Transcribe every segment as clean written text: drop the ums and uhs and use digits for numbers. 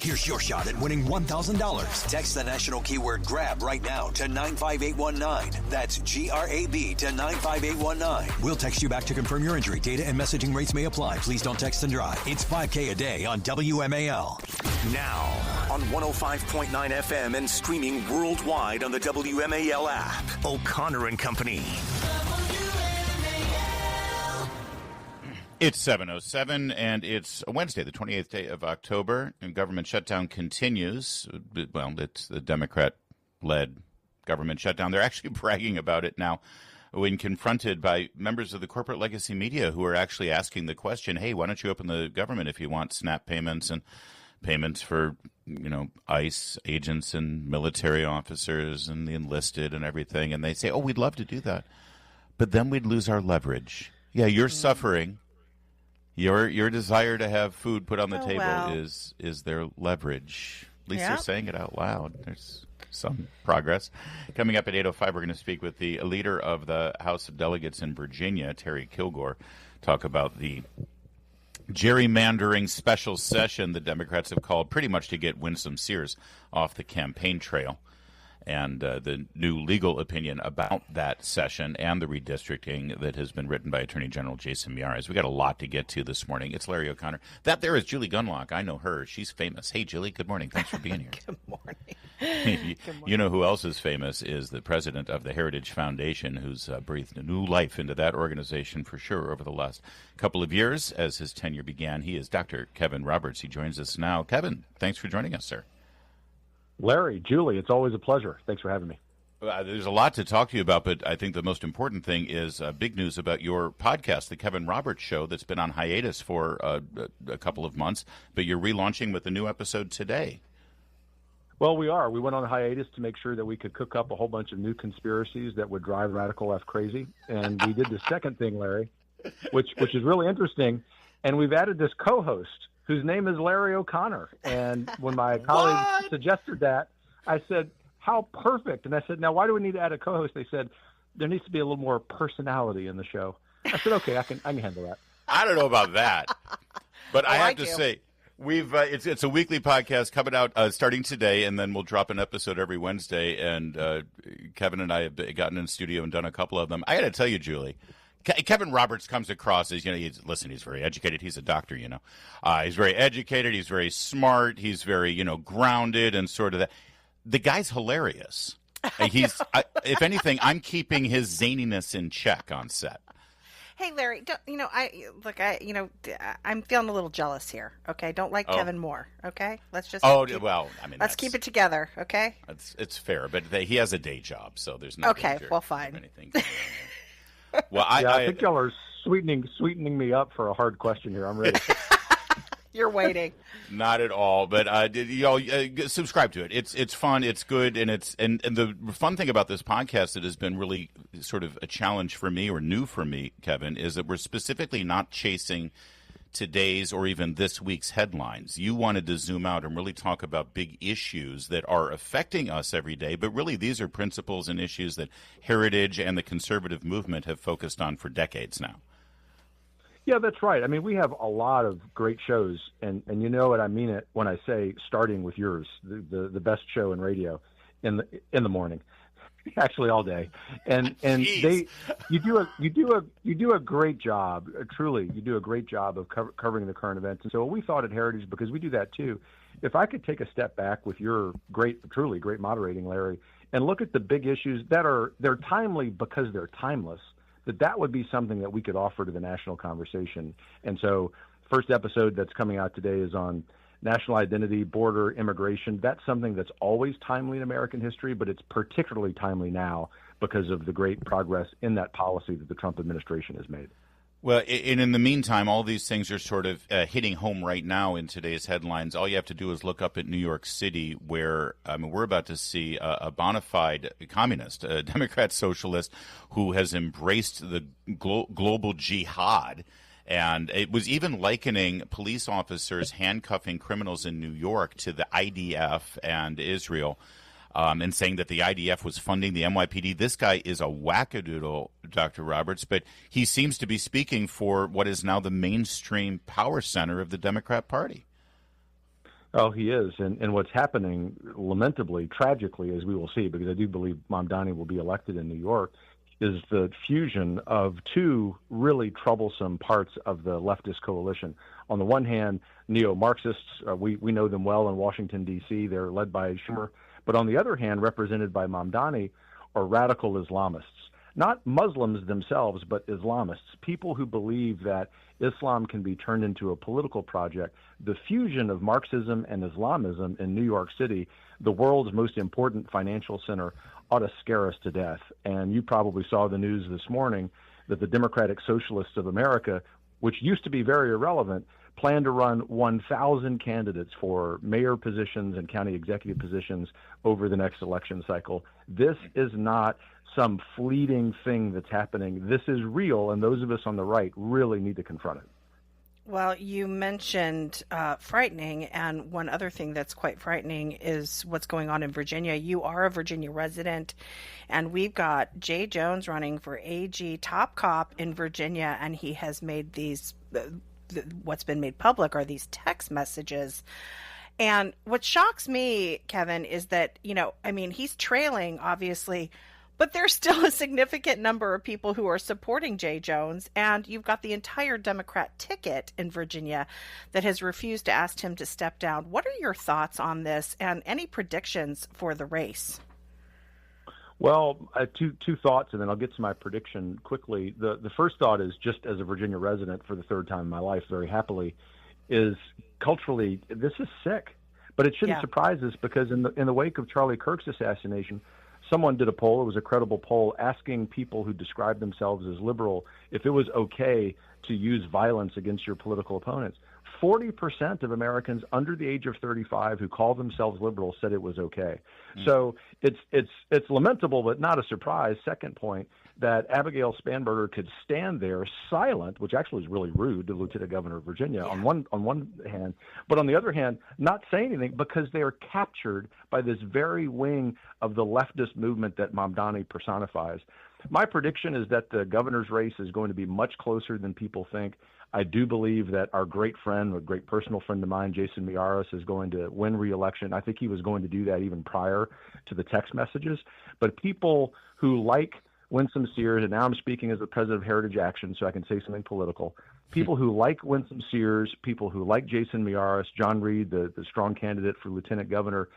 Here's your shot at winning $1,000. Text the national keyword GRAB right now to 95819. That's GRAB to 95819. We'll text you back to confirm your entry. Data and messaging rates may apply. Please don't text and drive. It's $5K a day on WMAL. Now on 105.9 FM and streaming worldwide on the WMAL app. O'Connor and Company. It's 7:07, and it's Wednesday, the 28th day of October, and government shutdown continues. Well, it's the Democrat-led government shutdown. They're actually bragging about it now when confronted by members of the corporate legacy media who are actually asking the question, hey, why don't you open the government if you want SNAP payments and payments for, ICE agents and military officers and the enlisted and everything. And they say, oh, we'd love to do that, but then we'd lose our leverage. Yeah, you're suffering. Your desire to have food put on the table is their leverage. At least they're saying it out loud. There's some progress. Coming up at 8:05, we're going to speak with the leader of the House of Delegates in Virginia, Terry Kilgore, talk about the gerrymandering special session the Democrats have called pretty much to get Winsome Sears off the campaign trail, and the new legal opinion about that session and the redistricting that has been written by Attorney General Jason Miyares. We got a lot to get to this morning. It's Larry O'Connor. That there is Julie Gunlock. I know her. She's famous. Hey, Julie, good morning. Thanks for being here. Good morning. Good morning. You know who else is famous is the president of the Heritage Foundation, who's breathed a new life into that organization for sure over the last couple of years as his tenure began. He is Dr. Kevin Roberts. He joins us now. Kevin, thanks for joining us, sir. Larry, Julie, it's always a pleasure. Thanks for having me. There's a lot to talk to you about, but I think the most important thing is big news about your podcast, The Kevin Roberts Show, that's been on hiatus for a couple of months, but you're relaunching with a new episode today. Well, we are. We went on hiatus to make sure that we could cook up a whole bunch of new conspiracies that would drive radical left crazy. And we did the second thing, Larry, which is really interesting. And we've added this co-host whose name is Larry O'Connor. And when my colleagues suggested that, I said, how perfect. And I said, now, why do we need to add a co-host? They said, there needs to be a little more personality in the show. I said, okay, I can handle that. I don't know about that. But I have to say, we've it's a weekly podcast coming out starting today, and then we'll drop an episode every Wednesday. And Kevin and I have gotten in the studio and done a couple of them. I got to tell you, Julie, Kevin Roberts comes across as, he's very educated. He's a doctor, He's very educated. He's very smart. He's very, grounded and sort of that. The guy's hilarious. He's, if anything, I'm keeping his zaniness in check on set. Hey, Larry, I'm feeling a little jealous here. Okay, don't like Kevin more. Okay, let's just. Let's keep it together. Okay, it's fair, but he has a day job, so there's no danger fine. Of anything. Well, I think y'all are sweetening me up for a hard question here. I'm ready. You're waiting. Not at all, but subscribe to it. It's fun, it's good, and the fun thing about this podcast that has been really sort of a challenge for me or new for me, Kevin, is that we're specifically not chasing today's or even this week's headlines. You wanted to zoom out and really talk about big issues that are affecting us every day, but really these are principles and issues that Heritage and the conservative movement have focused on for decades now. Yeah, that's right. I mean, we have a lot of great shows, and you know what I mean it when I say starting with yours, the best show in radio in the morning, actually all day, and you do a great job. Truly, you do a great job of covering the current events. And so we thought at Heritage, because we do that too, if I could take a step back with your truly great moderating, Larry, and look at the big issues they're timely because they're timeless. That would be something that we could offer to the national conversation. And so first episode that's coming out today is on national identity, border, immigration. That's something that's always timely in American history, but it's particularly timely now because of the great progress in that policy that the Trump administration has made. Well, and in the meantime, all these things are sort of hitting home right now in today's headlines. All you have to do is look up at New York City, where we're about to see a bona fide communist, a Democrat socialist, who has embraced the global jihad. And it was even likening police officers handcuffing criminals in New York to the IDF and Israel. And saying that the IDF was funding the NYPD. This guy is a wackadoodle, Dr. Roberts, but he seems to be speaking for what is now the mainstream power center of the Democrat Party. Oh, he is. And what's happening, lamentably, tragically, as we will see, because I do believe Mamdani will be elected in New York, is the fusion of two really troublesome parts of the leftist coalition. On the one hand, neo-Marxists, we know them well in Washington, D.C. They're led by Schumer. But on the other hand, represented by Mamdani, are radical Islamists. Not Muslims themselves, but Islamists, people who believe that Islam can be turned into a political project. The fusion of Marxism and Islamism in New York City, the world's most important financial center, ought to scare us to death. And you probably saw the news this morning that the Democratic Socialists of America, which used to be very irrelevant, plan to run 1,000 candidates for mayor positions and county executive positions over the next election cycle. This is not some fleeting thing that's happening. This is real, and those of us on the right really need to confront it. Well, you mentioned frightening, and one other thing that's quite frightening is what's going on in Virginia. You are a Virginia resident, and we've got Jay Jones running for AG top cop in Virginia, and he has made these, what's been made public are these text messages. And what shocks me, Kevin, is that, he's trailing, obviously, but there's still a significant number of people who are supporting Jay Jones, and you've got the entire Democrat ticket in Virginia that has refused to ask him to step down. What are your thoughts on this, and any predictions for the race? Well, two thoughts, and then I'll get to my prediction quickly. The first thought is, just as a Virginia resident for the third time in my life, very happily, is culturally, this is sick. But it shouldn't surprise us, because in the wake of Charlie Kirk's assassination, someone did a poll, it was a credible poll, asking people who described themselves as liberal if it was okay to use violence against your political opponents. 40% of Americans under the age of 35 who call themselves liberal said it was okay. So it's lamentable, but not a surprise. Second point, that Abigail Spanberger could stand there silent, which actually is really rude to Lieutenant Governor of Virginia on one hand, but on the other hand, not say anything because they are captured by this very wing of the leftist movement that Mamdani personifies. My prediction is that the governor's race is going to be much closer than people think. I do believe that our great friend, a great personal friend of mine, Jason Miyares, is going to win re-election. I think he was going to do that even prior to the text messages. But people who like Winsome Sears, and now I'm speaking as the president of Heritage Action, so I can say something political. People who like Winsome Sears, people who like Jason Miyares, John Reed, the strong candidate for lieutenant governor,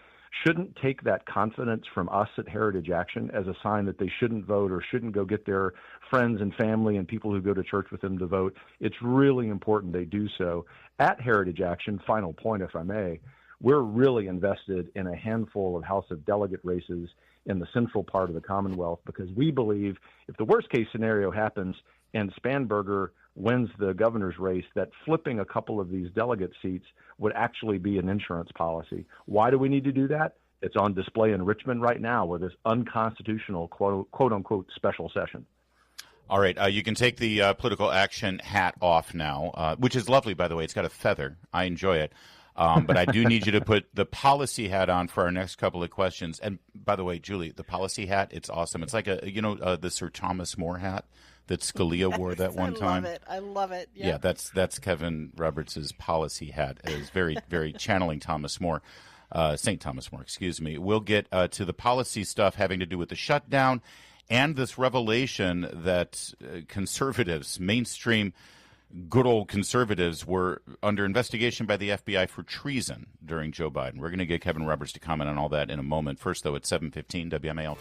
shouldn't take that confidence from us at Heritage Action as a sign that they shouldn't vote or shouldn't go get their friends and family and people who go to church with them to vote. It's really important they do so. At Heritage Action, final point, if I may, we're really invested in a handful of House of Delegate races in the central part of the Commonwealth, because we believe if the worst case scenario happens and Spanberger wins the governor's race, that flipping a couple of these delegate seats would actually be an insurance policy. Why do we need to do that? It's on display in Richmond right now with this unconstitutional quote unquote special session. All right. You can take the political action hat off now, which is lovely, by the way. It's got a feather. I enjoy it. But I do need you to put the policy hat on for our next couple of questions. And by the way, Julie, the policy hat, it's awesome. It's like the Sir Thomas More hat that Scalia wore that one time. I love it. Yeah, that's Kevin Roberts' policy hat. It is very, very channeling Thomas More, St. Thomas More, excuse me. We'll get to the policy stuff having to do with the shutdown and this revelation that conservatives, mainstream good old conservatives, were under investigation by the FBI for treason during Joe Biden. We're going to get Kevin Roberts to comment on all that in a moment. First, though, at 7:15 WMAL.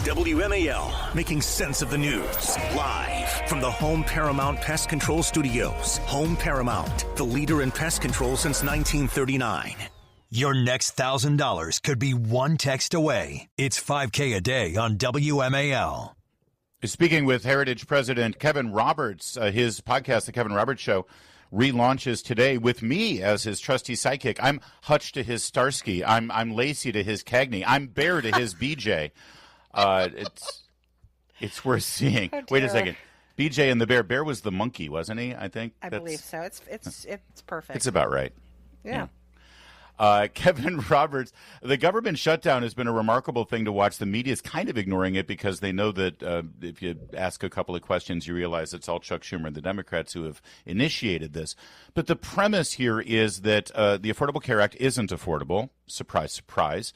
WMAL, making sense of the news. Live from the Home Paramount Pest Control Studios. Home Paramount, the leader in pest control since 1939. Your next $1,000 could be one text away. It's $5K a day on WMAL. Speaking with Heritage President Kevin Roberts, his podcast, The Kevin Roberts Show, relaunches today with me as his trusty sidekick. I'm Hutch to his Starsky. I'm Lacey to his Cagney. I'm Bear to his BJ. It's worth seeing. Oh, wait a second. BJ and the Bear. Bear was the monkey, wasn't he? I think. I believe so. It's perfect. It's about right. Yeah. Kevin Roberts, the government shutdown has been a remarkable thing to watch. The media is kind of ignoring it because they know that if you ask a couple of questions, you realize it's all Chuck Schumer and the Democrats who have initiated this. But the premise here is that the Affordable Care Act isn't affordable. Surprise, surprise.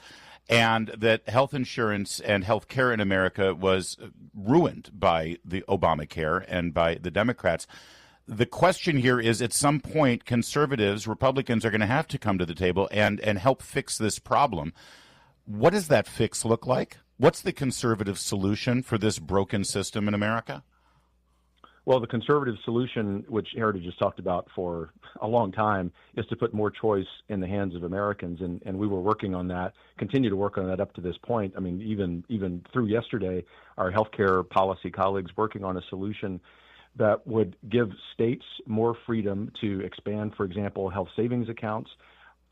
And that health insurance and health care in America was ruined by the Obamacare and by the Democrats. The question here is, at some point, conservatives, Republicans are going to have to come to the table and help fix this problem. What does that fix look like? What's the conservative solution for this broken system in America? Well, the conservative solution, which Heritage has talked about for a long time, is to put more choice in the hands of Americans. And we were working on that, continue to work on that up to this point. I mean, even through yesterday, our healthcare policy colleagues working on a solution that would give states more freedom to expand, for example, health savings accounts.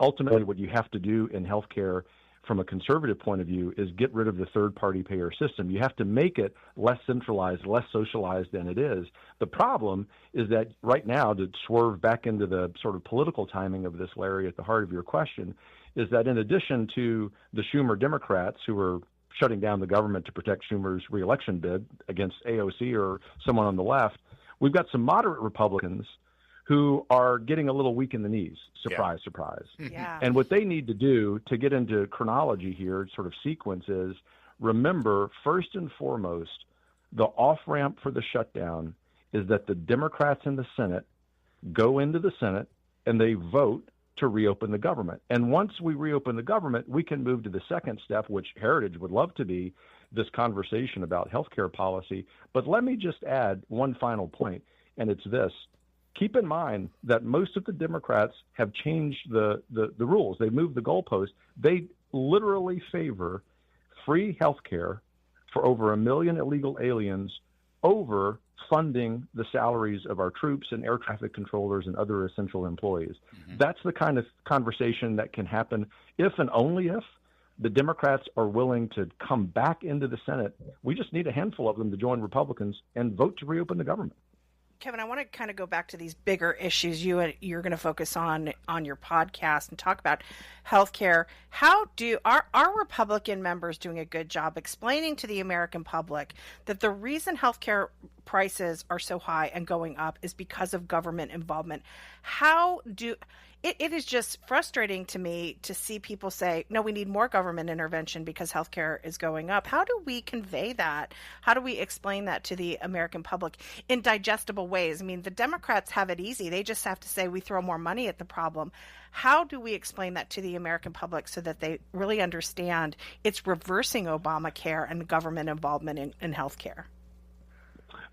Ultimately, what you have to do in healthcare from a conservative point of view is get rid of the third-party payer system. You have to make it less centralized, less socialized than it is. The problem is that right now, to swerve back into the sort of political timing of this, Larry, at the heart of your question, is that in addition to the Schumer Democrats who are shutting down the government to protect Schumer's reelection bid against AOC or someone on the left, we've got some moderate Republicans who are getting a little weak in the knees. Surprise, surprise. Yeah. And what they need to do to get into chronology here, sort of sequence, is remember, first and foremost, the off-ramp for the shutdown is that the Democrats in the Senate go into the Senate and they vote to reopen the government. And once we reopen the government, we can move to the second step, which Heritage would love to be, this conversation about healthcare policy. But let me just add one final point, and it's this. Keep in mind that most of the Democrats have changed the rules. They've moved the goalposts. They literally favor free health care for over 1 million illegal aliens over funding the salaries of our troops and air traffic controllers and other essential employees. That's the kind of conversation that can happen if and only if the Democrats are willing to come back into the Senate. We just need a handful of them to join Republicans and vote to reopen the government. Kevin, I want to kind of go back to these bigger issues you're going to focus on your podcast and talk about healthcare. How are Republican members doing a good job explaining to the American public that the reason healthcare prices are so high and going up is because of government involvement? It is just frustrating to me to see people say, no, we need more government intervention because healthcare is going up. How do we convey that? How do we explain that to the American public in digestible ways? I mean, the Democrats have it easy. They just have to say we throw more money at the problem. How do we explain that to the American public so that they really understand it's reversing Obamacare and government involvement in healthcare?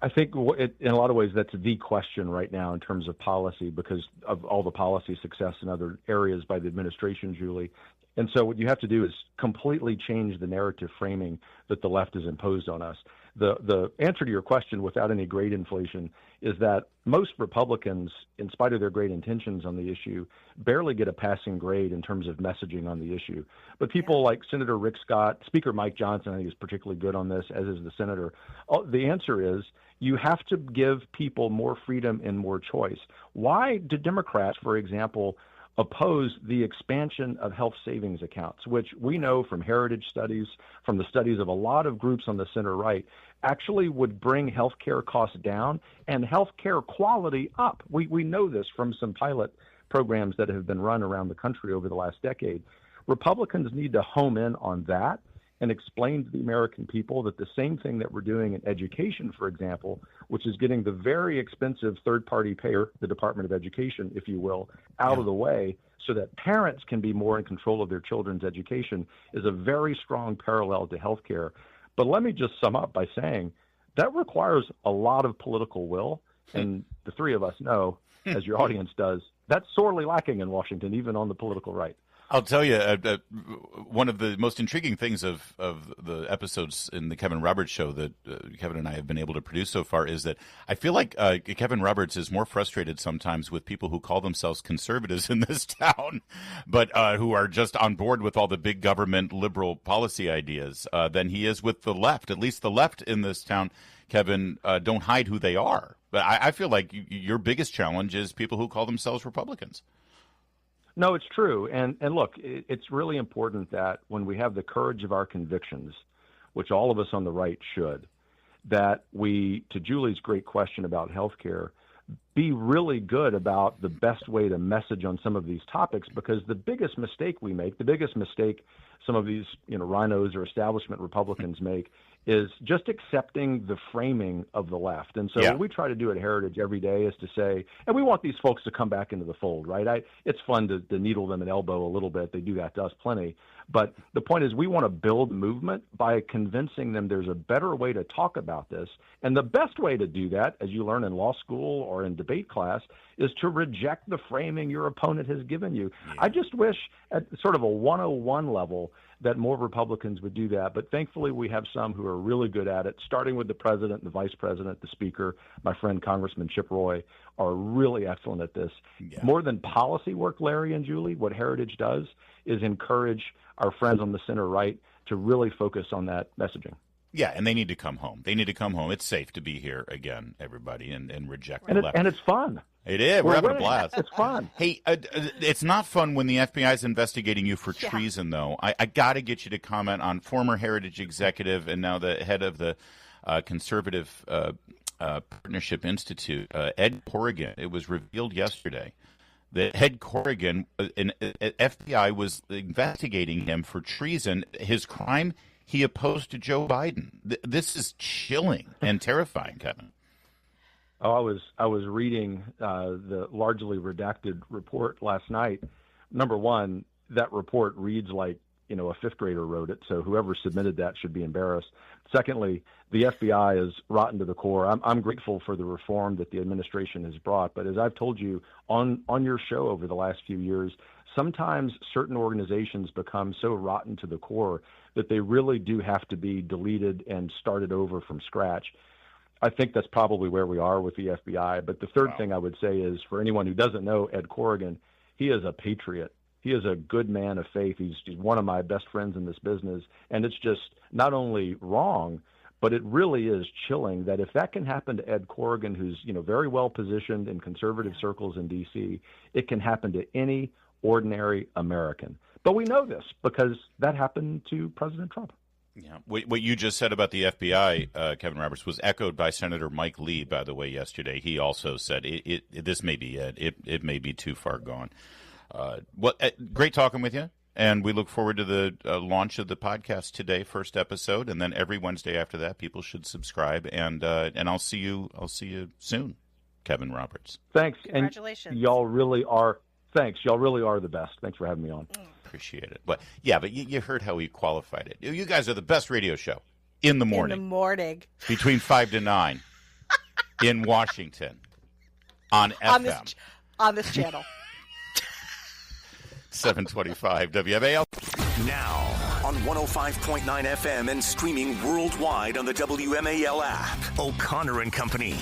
I think in a lot of ways that's the question right now in terms of policy because of all the policy success in other areas by the administration, Julie. And so what you have to do is completely change the narrative framing that the left has imposed on us. The answer to your question without any great inflation is that most Republicans, in spite of their great intentions on the issue, barely get a passing grade in terms of messaging on the issue. But people like Senator Rick Scott, Speaker Mike Johnson, I think is particularly good on this, as is the senator. The answer is you have to give people more freedom and more choice. Why do Democrats, for example, oppose the expansion of health savings accounts, which we know from heritage studies, from the studies of a lot of groups on the center right, actually would bring healthcare costs down and healthcare quality up? We know this from some pilot programs that have been run around the country over the last decade. Republicans need to home in on that and explain to the American people that the same thing that we're doing in education, for example, which is getting the very expensive third-party payer, the Department of Education, if you will, out of the way so that parents can be more in control of their children's education, is a very strong parallel to healthcare. But let me just sum up by saying that requires a lot of political will, and the three of us know, as your audience does, that's sorely lacking in Washington, even on the political right. I'll tell you, one of the most intriguing things of the episodes in the Kevin Roberts show that Kevin and I have been able to produce so far is that I feel like Kevin Roberts is more frustrated sometimes with people who call themselves conservatives in this town, but who are just on board with all the big government liberal policy ideas than he is with the left. At least the left in this town, Kevin, don't hide who they are. But I feel like your biggest challenge is people who call themselves Republicans. No, it's true. And look, it's really important that when we have the courage of our convictions, which all of us on the right should, that we, to Julie's great question about healthcare, be really good about the best way to message on some of these topics, because the biggest mistake we make, the biggest mistake some of these, rhinos or establishment Republicans make, is just accepting the framing of the left. And so what we try to do at Heritage every day is to say, and we want these folks to come back into the fold, right? It's fun to needle them and elbow a little bit. They do that to us plenty. But the point is, we want to build movement by convincing them there's a better way to talk about this. And the best way to do that, as you learn in law school or in debate class, is to reject the framing your opponent has given you. Yeah. I just wish at sort of a 101 level that more Republicans would do that. But thankfully, we have some who are really good at it, starting with the president, the vice president, the speaker. My friend Congressman Chip Roy are really excellent at this. Yeah. More than policy work, Larry and Julie, what Heritage does is encourage our friends on the center right to really focus on that messaging. Yeah, and they need to come home. They need to come home. It's safe to be here again, everybody, and reject the left. And it's fun. It is. We're having a blast. It's fun. Hey, it's not fun when the FBI is investigating you for treason, though. I got to get you to comment on former Heritage executive and now the head of the Conservative Partnership Institute, Ed Corrigan. It was revealed yesterday that Ed Corrigan, FBI was investigating him for treason. His crime, he opposed to Joe Biden. This is chilling and terrifying, Kevin. Oh, I was reading the largely redacted report last night. Number one, that report reads like, a fifth grader wrote it, so whoever submitted that should be embarrassed. Secondly, the FBI is rotten to the core. I'm grateful for the reform that the administration has brought, but as I've told you on your show over the last few years, sometimes certain organizations become so rotten to the core that they really do have to be deleted and started over from scratch. I think that's probably where we are with the FBI. But the third thing I would say is, for anyone who doesn't know Ed Corrigan, he is a patriot. He is a good man of faith. He's one of my best friends in this business. And it's just not only wrong, but it really is chilling that if that can happen to Ed Corrigan, who's very well positioned in conservative circles in D.C., it can happen to any ordinary American. But we know this because that happened to President Trump. Yeah, what you just said about the FBI, Kevin Roberts, was echoed by Senator Mike Lee, by the way, yesterday. He also said this may be it. It may be too far gone. Great talking with you, and we look forward to the launch of the podcast today, first episode, and then every Wednesday after that, people should subscribe. And I'll see you soon, Kevin Roberts. Thanks. Congratulations. And y'all really are. Thanks. Y'all really are the best. Thanks for having me on. Appreciate it. But you heard how he qualified it. You guys are the best radio show in the morning. In the morning. Between 5 to 9 in Washington on FM. On this channel. 725 WMAL. Now on 105.9 FM and streaming worldwide on the WMAL app. O'Connor and Company.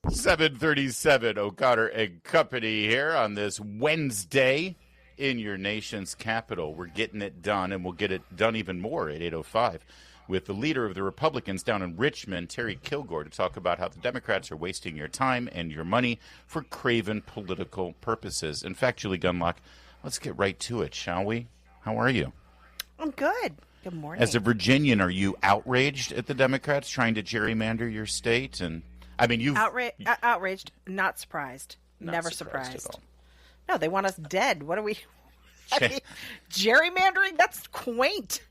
737 O'Connor and Company here on this Wednesday in your nation's capital. We're getting it done, and we'll get it done even more at 8:05 with the leader of the Republicans down in Richmond, Terry Kilgore, to talk about how the Democrats are wasting your time and your money for craven political purposes. In fact, Julie Gunlock, let's get right to it, shall we? How are you? I'm good. Good morning. As a Virginian, are you outraged at the Democrats trying to gerrymander your state? And I mean, you've outraged, not surprised, never surprised. At all. No, they want us dead. What are we? Gerrymandering? That's quaint.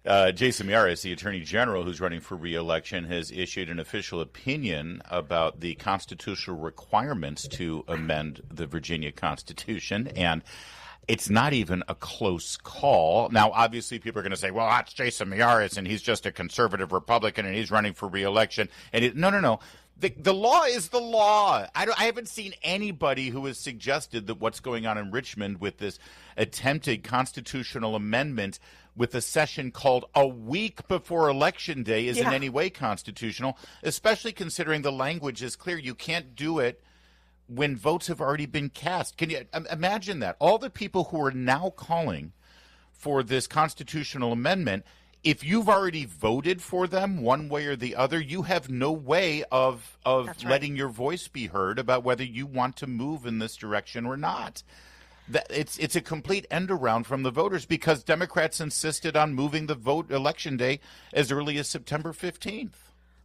Jason Miyares, the Attorney General who's running for re-election, has issued an official opinion about the constitutional requirements to amend the Virginia Constitution, and it's not even a close call. Now, obviously, people are going to say, well, that's Jason Miyares, and he's just a conservative Republican, and he's running for re-election. And no. The law is the law. I haven't seen anybody who has suggested that what's going on in Richmond with this attempted constitutional amendment with a session called a week before Election Day is in any way constitutional, especially considering the language is clear. You can't do it when votes have already been cast. Can you imagine that? All the people who are now calling for this constitutional amendment, if you've already voted for them one way or the other, you have no way of letting your voice be heard about whether you want to move in this direction or not. It's a complete end around from the voters because Democrats insisted on moving the vote election day as early as September 15th.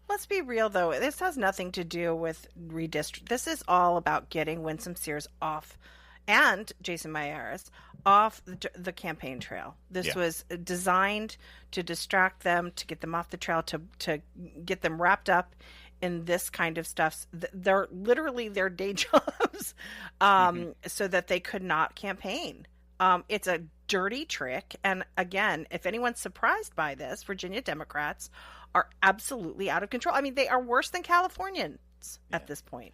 Let's be real, though. This has nothing to do with redistricting. This is all about getting Winsome Sears off and Jason Miyares off the campaign trail. This was designed to distract them, to get them off the trail, to get them wrapped up in this kind of stuff. They're literally their day jobs, so that they could not campaign. It's a dirty trick. And again, if anyone's surprised by this, Virginia Democrats are absolutely out of control. I mean, they are worse than Californians at this point.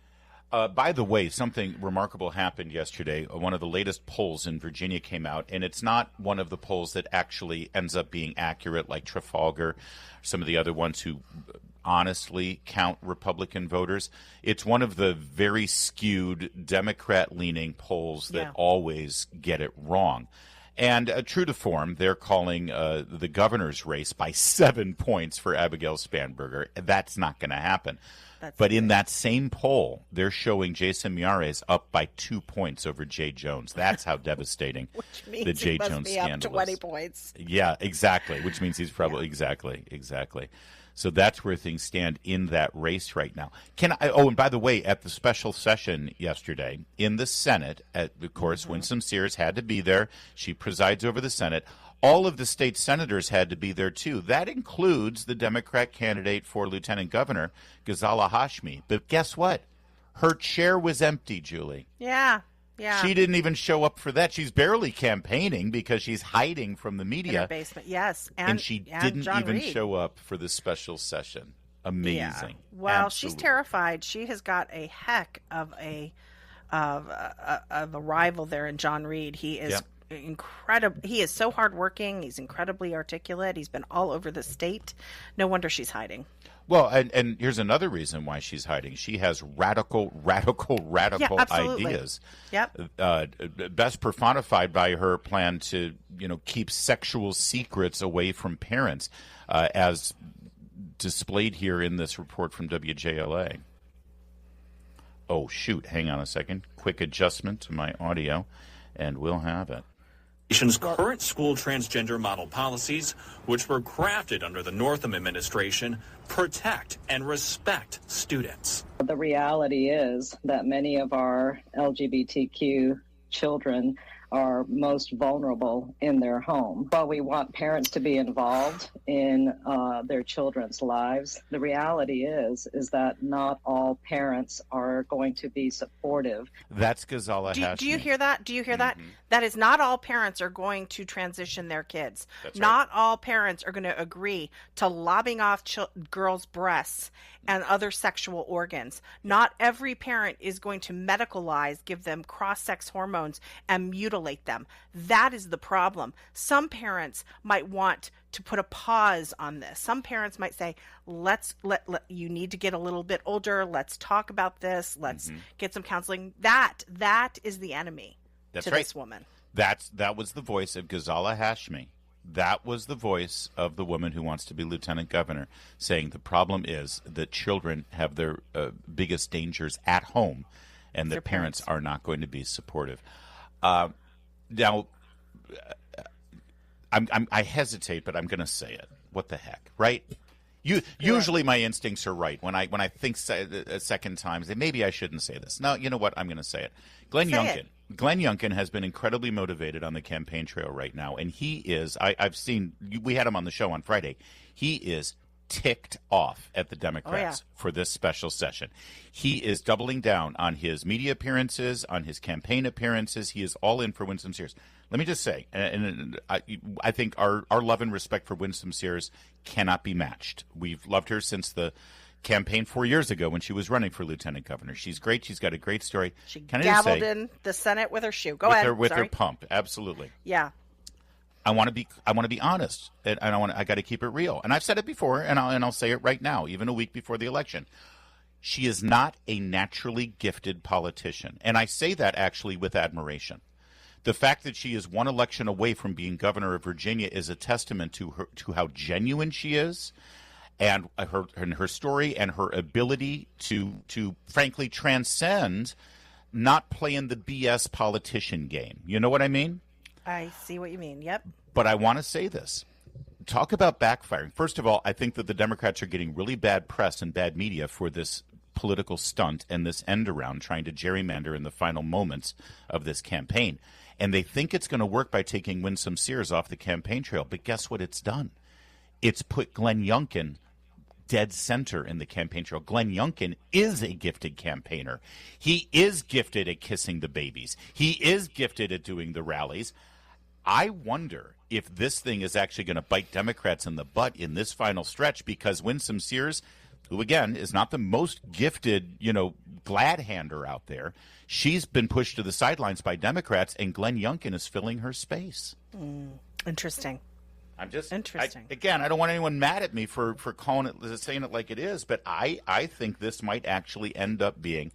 By the way, something remarkable happened yesterday. One of the latest polls in Virginia came out, and it's not one of the polls that actually ends up being accurate, like Trafalgar, some of the other ones who honestly count Republican voters. It's one of the very skewed Democrat-leaning polls that always get it wrong. And true to form, they're calling the governor's race by 7 points for Abigail Spanberger. That's not going to happen. But in that same poll, they're showing Jason Miyares up by 2 points over Jay Jones. That's how devastating the Jay Jones scandal up 20 points. Yeah, exactly. Which means he's probably exactly. So that's where things stand in that race right now. And by the way, at the special session yesterday in the Senate, of course, Winsome Sears had to be there. She presides over the Senate. All of the state senators had to be there, too. That includes the Democrat candidate for lieutenant governor, Ghazala Hashmi. But guess what? Her chair was empty, Julie. Yeah. She didn't even show up for that. She's barely campaigning because she's hiding from the media. In her basement, yes. And she didn't John even Reed. show up for the special session. Amazing. Yeah. Well, Absolutely. She's terrified. She has got a heck of a rival there in John Reed. He is incredible. He is so hardworking. He's incredibly articulate. He's been all over the state. No wonder she's hiding. Well, and here's another reason why she's hiding. She has radical ideas. Yep. Best personified by her plan to, keep sexual secrets away from parents, as displayed here in this report from WJLA. Oh, shoot. Hang on a second. Quick adjustment to my audio, and we'll have it. Nation's current school transgender model policies, which were crafted under the Northam administration, protect and respect students. The reality is that many of our LGBTQ children are most vulnerable in their home. While we want parents to be involved in their children's lives, the reality is that not all parents are going to be supportive. That's Ghazala Hashmi. Do you hear that? Do you hear that? That is not all parents are going to transition their kids. That's not all parents are going to agree to lobbing off girls' breasts and other sexual organs. Not every parent is going to medicalize, give them cross-sex hormones, and mutilate them. That is the problem. Some parents might want to put a pause on this. Some parents might say, let you need to get a little bit older. Let's talk about this. Let's get some counseling. That is the enemy to this woman. That was the voice of Ghazala Hashmi. That was the voice of the woman who wants to be lieutenant governor, saying the problem is that children have their biggest dangers at home, and that parents are not going to be supportive. Now, I hesitate, but I'm going to say it. What the heck, right? Usually my instincts are right. When I think a second time, maybe I shouldn't say this. No, you know what? I'm going to say it. Glenn Youngkin has been incredibly motivated on the campaign trail right now, and he is. I've seen. We had him on the show on Friday. He is ticked off at the Democrats for this special session. He is doubling down on his media appearances, on his campaign appearances. He is all in for Winsome Sears. Let me just say, and I think our love and respect for Winsome Sears cannot be matched. We've loved her since the campaign 4 years ago when she was running for lieutenant governor. She's great. She's got a great story. She gavelled in the Senate with her shoe. Go ahead. With her pump. Absolutely. Yeah. I want to be honest, and I got to keep it real. And I've said it before, and I'll say it right now, even a week before the election. She is not a naturally gifted politician, and I say that actually with admiration. The fact that she is one election away from being governor of Virginia is a testament to how genuine she is, and her story and her ability to frankly transcend not playing the BS politician game. You know what I mean? I see what you mean. Yep. But I want to say this. Talk about backfiring. First of all, I think that the Democrats are getting really bad press and bad media for this political stunt and this end around trying to gerrymander in the final moments of this campaign. And they think it's going to work by taking Winsome Sears off the campaign trail. But guess what it's done? It's put Glenn Youngkin dead center in the campaign trail. Glenn Youngkin is a gifted campaigner. He is gifted at kissing the babies. He is gifted at doing the rallies. I wonder if this thing is actually going to bite Democrats in the butt in this final stretch, because Winsome Sears, who again is not the most gifted, glad-hander out there, she's been pushed to the sidelines by Democrats, and Glenn Youngkin is filling her space. Interesting. Interesting. I don't want anyone mad at me for saying it like it is, but I think this might actually end up being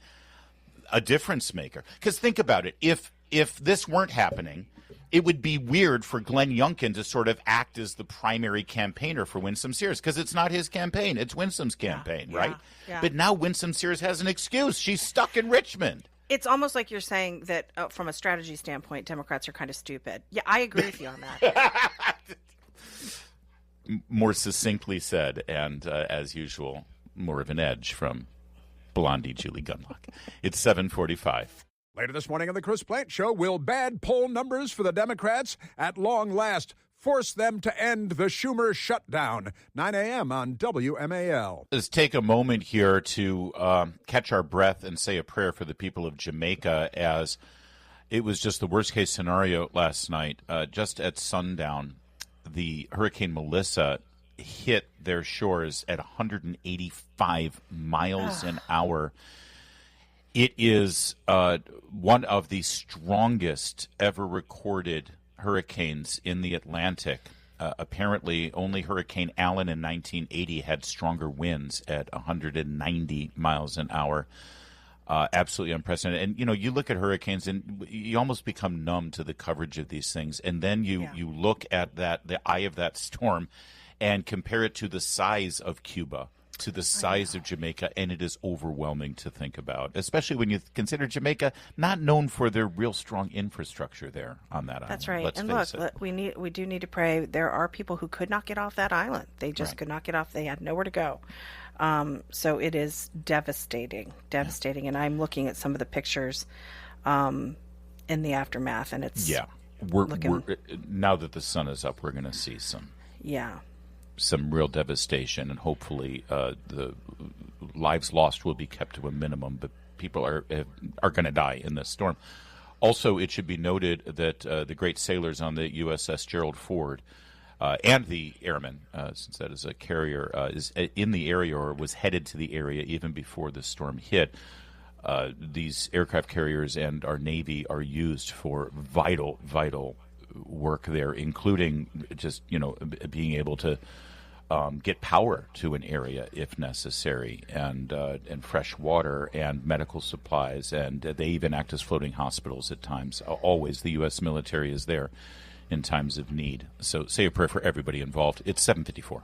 a difference maker. Because think about it. If this weren't happening, it would be weird for Glenn Youngkin to sort of act as the primary campaigner for Winsome Sears, because it's not his campaign. It's Winsome's campaign, right? Yeah. But now Winsome Sears has an excuse. She's stuck in Richmond. It's almost like you're saying that from a strategy standpoint, Democrats are kind of stupid. Yeah, I agree with you on that. More succinctly said, and as usual, more of an edge from Blondie Julie Gunlock. It's 7:45. Later this morning on the Chris Plante Show, will bad poll numbers for the Democrats at long last force them to end the Schumer shutdown? 9 a.m. on WMAL. Let's take a moment here to catch our breath and say a prayer for the people of Jamaica, as it was just the worst-case scenario last night. Just at sundown, the Hurricane Melissa hit their shores at 185 miles an hour. It is one of the strongest ever recorded hurricanes in the Atlantic. Apparently, only Hurricane Allen in 1980 had stronger winds at 190 miles an hour. Absolutely unprecedented. And, you look at hurricanes and you almost become numb to the coverage of these things. And then you look at the eye of that storm and compare it to the size of Cuba, to the size of Jamaica, and it is overwhelming to think about, especially when you consider Jamaica not known for their real strong infrastructure there on that island. That's right. Let's and face look, it. we do need to pray. There are people who could not get off that island. They just could not get off. They had nowhere to go. So it is devastating. And I'm looking at some of the pictures in the aftermath, and it's we're now that the sun is up, we're going to see some real devastation, and hopefully the lives lost will be kept to a minimum, but people are going to die in this storm. Also, it should be noted that the great sailors on the USS Gerald Ford and the airman, since that is a carrier, is in the area or was headed to the area even before the storm hit. These aircraft carriers and our Navy are used for vital work there, including just being able to get power to an area if necessary, and fresh water and medical supplies, and they even act as floating hospitals at times. Always the U.S. military is there in times of need. So say a prayer for everybody involved. It's 7:54.